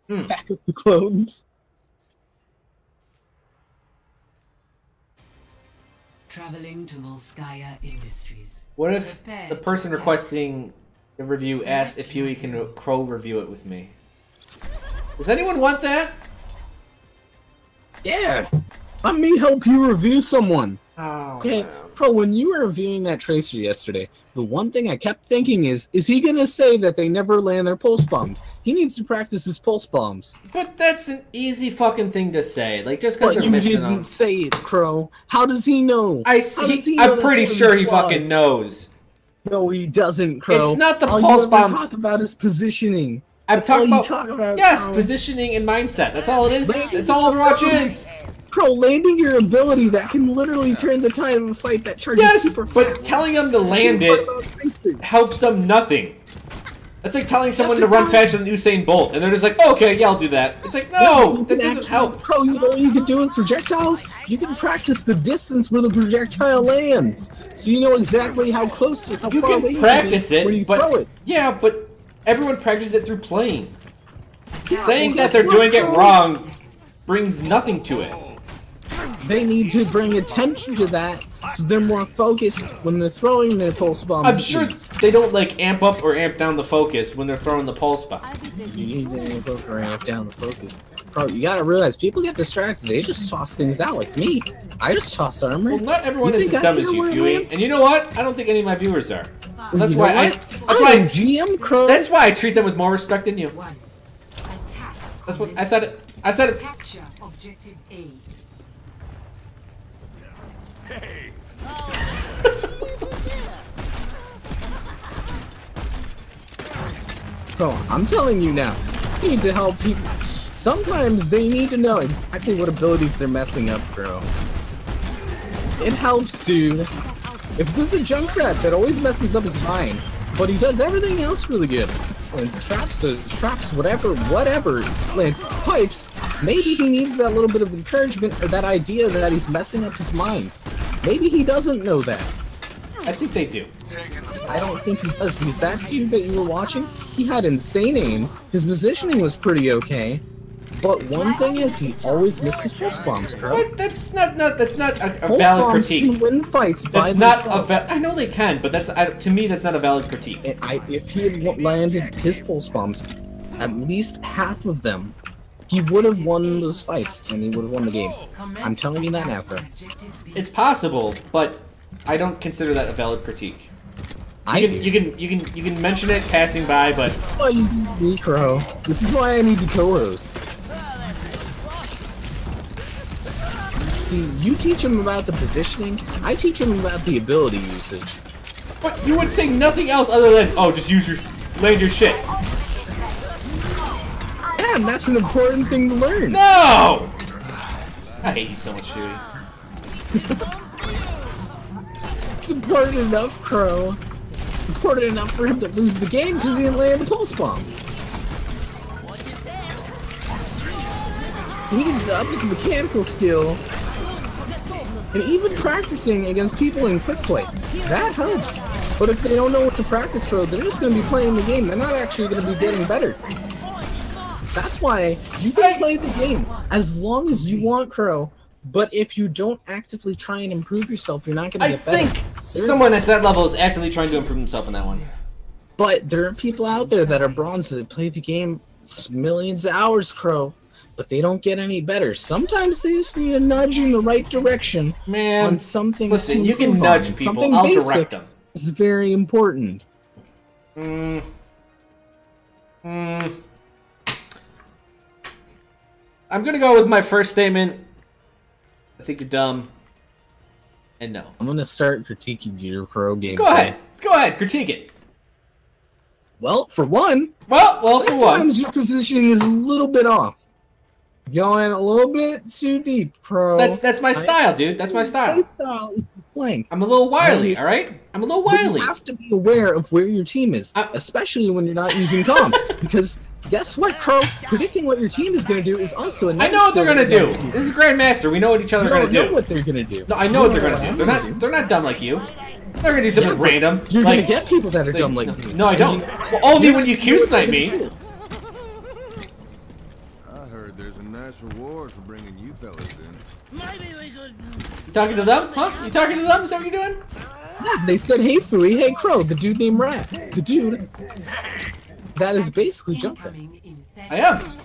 Back of the clones. Traveling to Volskaya Industries. What if the person requesting the review asked if Fuey can Chro review it with me? Does anyone want that? Yeah, let me help you review someone. Oh, Okay, man. Chro, when you were reviewing that tracer yesterday, the one thing I kept thinking is he gonna say that they never land their pulse bombs? He needs to practice his pulse bombs. But that's an easy fucking thing to say. Like, just because But they're you missing didn't them. say it, Chro. How does he know? I'm That's pretty one of sure his he flaws. fucking knows. No, he doesn't, Chro. It's not the All pulse you ever bombs. talk about is positioning. I'm That's all talking you about, talk about, yes, Chro. positioning and mindset. That's all it is. Landing That's all Overwatch is. Chro, landing your ability that can literally turn the tide of a fight that charges Yes, super fast. but telling them to land it helps them nothing. That's like telling someone to run faster than Usain Bolt, and they're just like, oh, okay, yeah, I'll do that. It's like, no, that doesn't help. Chro, you know what you can do with projectiles? You can practice the distance where the projectile lands, so you know exactly how close or how You far away can you practice can be when it, you throw but it. yeah, but everyone practices it through playing. Saying well, that guess they're what, doing it Chro? wrong brings nothing to it. They need to bring attention to that, so they're more focused when they're throwing their pulse bombs. I'm sure they don't like amp up or amp down the focus when they're throwing the pulse bomb. You need to amp up or amp down the focus. Bro, you gotta realize people get distracted. They just toss things out like me. I just toss armor. Well, not everyone You is think as I dumb as care you, where it Fuey. lands? And you know what? I don't think any of my viewers are. That's You why know I. what? That's I'm why. GM Chro. That's why I treat them with more respect than you. Attack. That's what I said. It. I said it. Capture objective A. Bro, I'm telling you now. You need to help people. Sometimes they need to know exactly what abilities they're messing up, bro. It helps, dude. If there's a Junkrat that always messes up his mind, but he does everything else really good. Lands traps, whatever, lands pipes, maybe he needs that little bit of encouragement or that idea that he's messing up his mind. Maybe he doesn't know that. I think they do. I don't think he does, because that dude that you were watching, he had insane aim, his positioning was pretty okay, but one thing is, he always missed his pulse bombs, bro. But that's not a Pulse valid bombs critique. can win fights by That's not themselves. I know they can, but that's to me that's not a valid critique. If he had landed his pulse bombs, at least half of them, he would have won those fights, and he would have won the game. I'm telling you that now, bro. It's possible, but I don't consider that a valid critique. You can mention it passing by, but Oh, you me, Chro. This is why I need the co-host. See, you teach him about the positioning, I teach him about the ability usage. but you would say nothing else other than just land your shit. Yeah, and that's an important thing to learn. No! I hate you so much, Fuey. It's important enough, Chro. Important enough for him to lose the game because he didn't land the pulse bombs. He needs to up his mechanical skill. And even practicing against people in quick play. That helps. But if they don't know what to practice for, they're just going to be playing the game. They're not actually going to be getting better. That's why you can play the game as long as you want, Chro. But if you don't actively try and improve yourself, you're not going to I get better. think someone at that level is actively trying to improve himself in that one. But there are people out there that are bronze that play the game millions of hours, Chro, but they don't get any better. Sometimes they just need a nudge in the right direction. Man, on something. listen, you can improve nudge on. people. Something I'll basic direct them. is very important. I'm gonna go with my first statement. I think you're dumb. And no. I'm gonna start critiquing your Chro game. Go ahead. Go ahead. Critique it. Well, for one. Well, for one. Sometimes your positioning is a little bit off. Going a little bit too deep, Chro. That's my style, dude. That's my style. My style is to flank. I'm a little wily, all right? I'm a little But wily. you have to be aware of where your team is, especially when you're not using comms. Because guess what, Chro? Predicting what your team is going to do is also a I know what they're gonna do. This is Grandmaster. We know what each other are gonna do. You know what they're gonna do. No, I know what they're gonna do. They're not dumb like you. They're gonna do something random. You're like, gonna get people that are dumb like you. No, I don't. Well, only when you Q snipe me. heard there's a nice reward for bringing you fellas in. Maybe we could. You talking to them? Huh? You talking to them? Is that what you're doing? Yeah, they said, hey, Fuey, hey, Chro, the dude named Rat. The dude that is basically jumping. Incoming in 30 I am.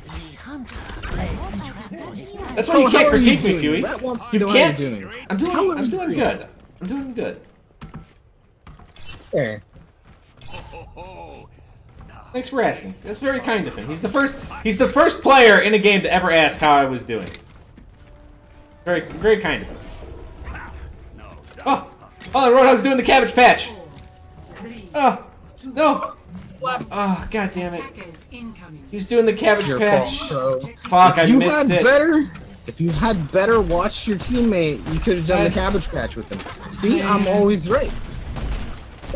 That's why you can't critique me, Fuey. Rat wants to know can't- how you're doing. I'm doing good. I'm doing good. There. Thanks for asking. That's very kind of him. He's the first player in a game to ever ask how I was doing. Very kind of him. Oh, the Roadhog's doing the Cabbage Patch. Oh, no. Oh, god damn it. attackers incoming. He's doing the Cabbage Your Patch. fault, Chro. Fuck, I If you missed had it. if you had better watched your teammate, you could have done the Cabbage Patch with him. See, I'm always right.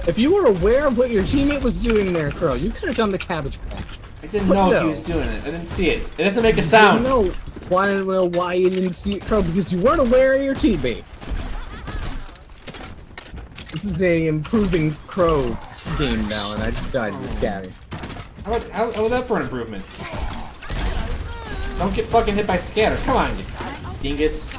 If you were aware of what your teammate was doing there, Chro, you could have done the Cabbage Patch. I didn't But know no. he was doing it. I didn't see it. It doesn't make a sound. You want to know why you didn't see it, Chro? Because you weren't aware of your teammate. This is a improving Chro game now, and I just died to scatter. How was that for an improvement? Don't get fucking hit by scatter. Come on, you dingus.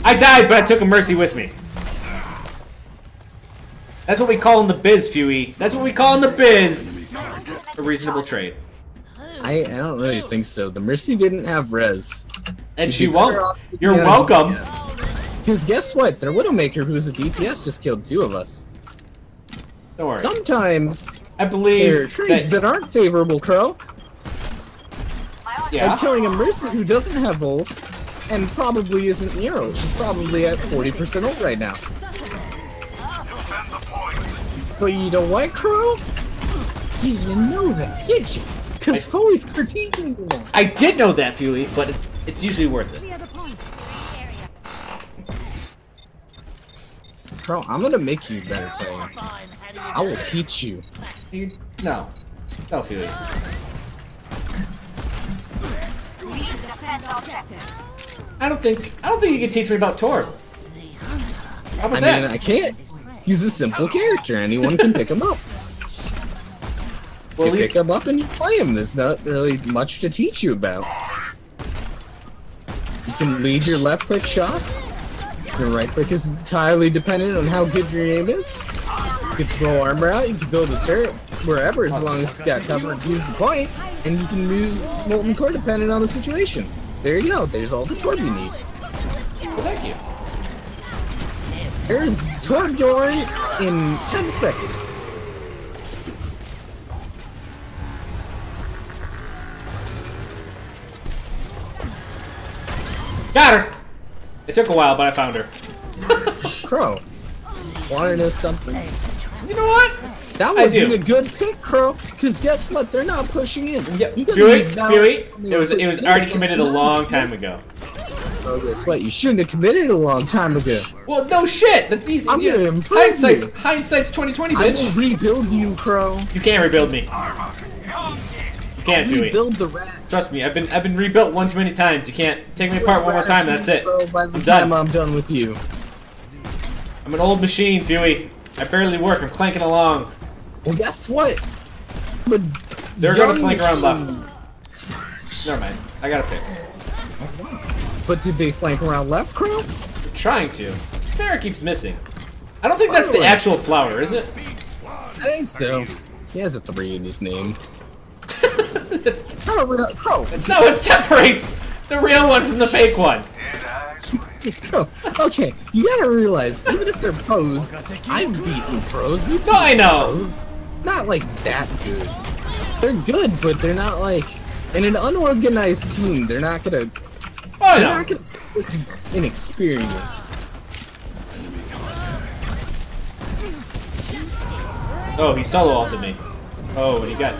I died, but I took a mercy with me. That's what we call in the biz, Fuey. That's what we call in the biz. A reasonable trade. I don't really think so. The Mercy didn't have res. And she won't. You're welcome. Because guess what? Their Widowmaker, who's a DPS, just killed 2 of us. Don't worry. Sometimes I there are believe trades that aren't favorable, Chro. yeah. Like killing a Mercy who doesn't have ults and probably isn't Nero. She's probably at 40% ult right now. But you know what, Chro? You didn't know that, did you? Because Fuey's critiquing you now. I did know that, Fuey, but it's usually worth it. Chro, I'm gonna make you a better player. I will teach you. No, Fuey. I don't think you can teach me about Torb. How about I that? mean, I can't. He's a simple character. Anyone can pick him up. Well, You at least pick him up and you play him. There's not really much to teach you about. You can lead your left click shots. Your right click is entirely dependent on how good your aim is. You can throw armor out, you can build a turret wherever as long as it's got cover and use the point, and you can use Molten Core depending on the situation. There you go, there's all the Torb you need. well, thank you. There's Torb Dorn in 10 seconds. Got her. It took a while, but I found her. Chro, wanna know something? You know what? That I wasn't do. a good pick, Chro, because guess what? They're not pushing in. Yep. You gotta Fuey, use that- it was already committed a long time ago. Oh, guess what? You shouldn't have committed a long time ago. Well, no shit. That's easy. I'm Yeah. gonna improve you. Hindsight's 20/20, I will bitch. rebuild you, Chro. You can't rebuild me. You can't, Fuey. Rebuild the rat. Trust me, I've been rebuilt one too many times. You can't take me apart one more time. That's it. Chro, by the I'm time done. I'm done with you. I'm an old machine, Fuey. I barely work. I'm clanking along. Well, guess what? But They're gonna young flank around machine- left. Never mind. I got a pick. But did they flank around left, Chro? I'm trying to. Farrah keeps missing. I don't think that's the Finally. actual flower, is it? I think so. He has a 3 in his name. Chro, It's not what separates the real one from the fake one. Chro. Okay, you gotta realize, even if they're pros, I've beaten pros. You've No, I beaten know. pros. Not like that good. They're good, but they're not like in an unorganized team. They're not gonna. Oh, They're no. not gonna. This is inexperience. Oh, he solo ulted me. Oh, what do you got?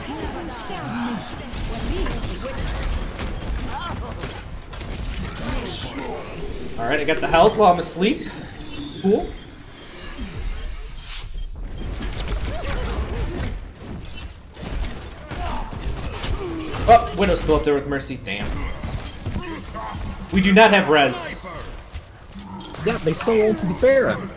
Alright, I got the health while I'm asleep. Cool. Oh, Widow's still up there with Mercy. Damn. We do not have res. Yeah, they solo to the Farah.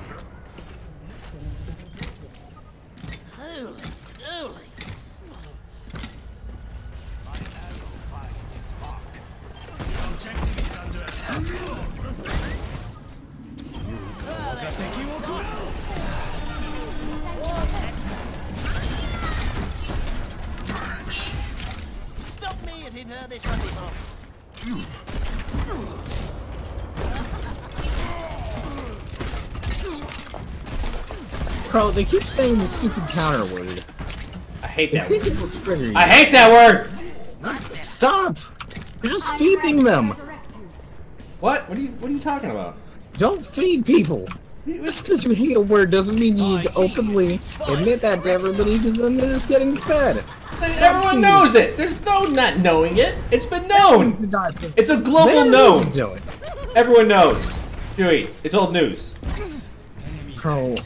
Bro, they keep saying the stupid counter word. I hate that It's word. going to trigger you. I hate that word! Stop! You're just feeding them! What? What are you talking about? Don't feed people! Just because you hate a word doesn't mean you need to openly admit that to everybody, because then they're just getting fed. Everyone knows it! There's no not knowing it! It's been known! It's a global known! Everyone knows. Huey, it's old news. Bro,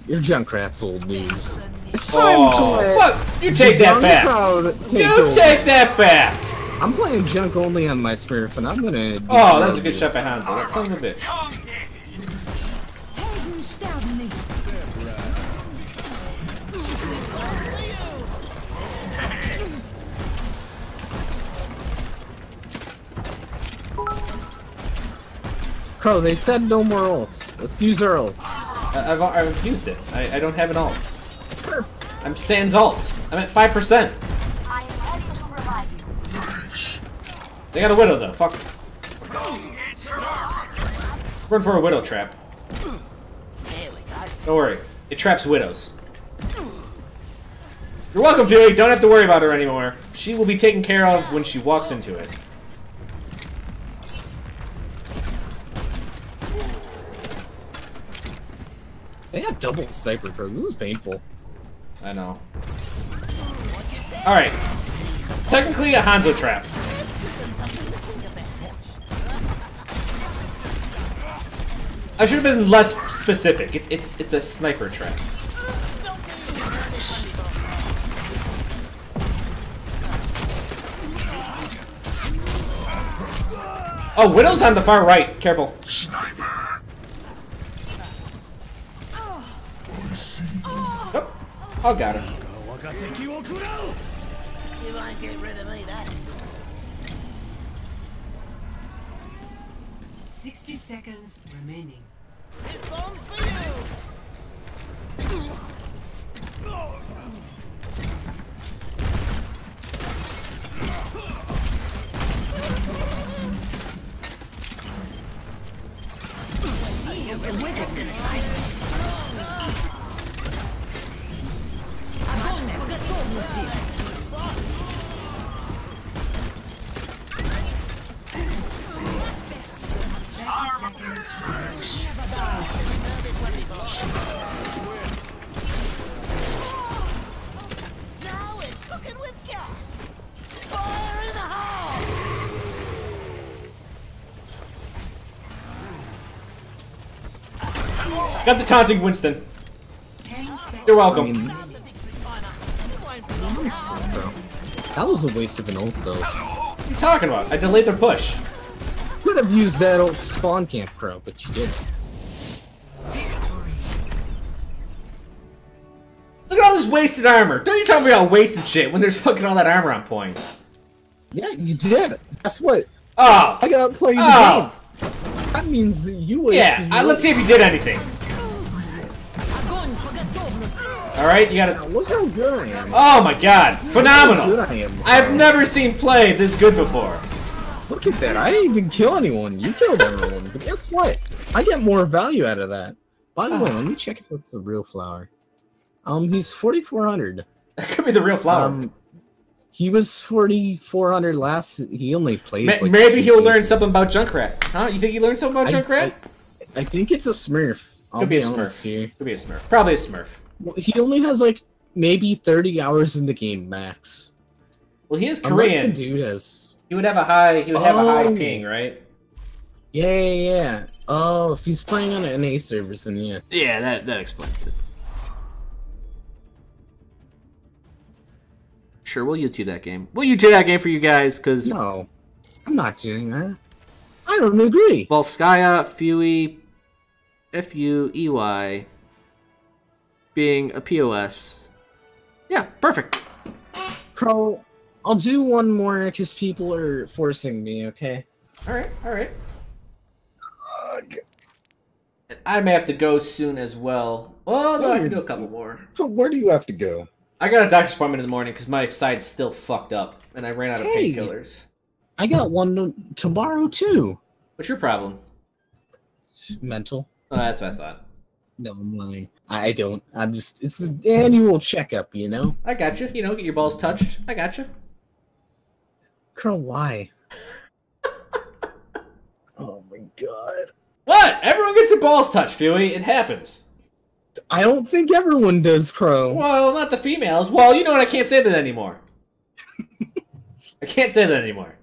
your Junkrat's old news. It's time to let fuck! You take that back! You take that back! I'm playing junk only on my Smurf, and I'm gonna... Oh, that was a good shot by Hanzo. That son of a bitch. Chro, they said no more ults. Let's use our ults. I've used it. I don't have an ult. I'm sans ult. I'm at 5%. They got a widow though. Fuck. Run for a widow trap. Don't worry. It traps widows. You're welcome, Fuey. Don't have to worry about her anymore. She will be taken care of when she walks into it. They have double sniper pros. This is painful. I know. Alright. Technically a Hanzo trap. I should have been less specific. It's a sniper trap. Oh, Widow's on the far right. Careful. Oh, got her. You won't get rid of me, that. 60 seconds remaining. This bomb's for you. Now it's cooking with gas. Fire in the hole. Got the taunting Winston. 10 seconds. You're welcome. That was a waste of an ult, though. What are you talking about? I delayed their push. Could have used that ult to spawn camp, Chro, but you didn't. Look at all this wasted armor. Don't you tell me about wasted shit when there's fucking all that armor on point. Yeah, you did. That's what. Oh. I gotta play the game. That means that you wasted. Yeah, let's see if you did anything. Alright, you gotta... Look how good I am. Oh my god, phenomenal! Look how good I am. I've never seen play this good before. Look at that. I didn't even kill anyone. You killed everyone. But guess what? I get more value out of that. By the way, let me check if that's the real flower. He's 4,400. That could be the real flower. He was 4,400 last. He only plays. Like maybe he'll learn something about Junkrat. Huh? You think he learned something about Junkrat? I think it's a Smurf. Could be a Smurf. Could be a Smurf. Probably a Smurf. Well, he only has like maybe 30 hours in the game max. Well, he is Unless Korean. the dude has. He would have a high. He would have a high ping, right? Yeah. Oh, if he's playing on an NA server, then yeah. Yeah, that explains it. Sure, we'll YouTube that game. We'll YouTube that game for you guys, because... No, I'm not doing that. I don't agree. Volskaya, Fuey, F-U-E-Y, being a POS. Yeah, perfect. Chro, I'll do one more because people are forcing me, okay? Alright. I may have to go soon as well. Oh, no, I can do a couple more. So where do you have to go? I got a doctor's appointment in the morning because my side's still fucked up, and I ran out of painkillers. I got one tomorrow, too. What's your problem? Mental. Oh, that's what I thought. No, I'm lying. I don't. I'm just. It's an annual checkup, you know. I got you. You know, get your balls touched. I got you. Chro, why? Oh my god. What? Everyone gets their balls touched, Fuey. It happens. I don't think everyone does, Chro. Well, not the females. Well, you know what? I can't say that anymore. I can't say that anymore.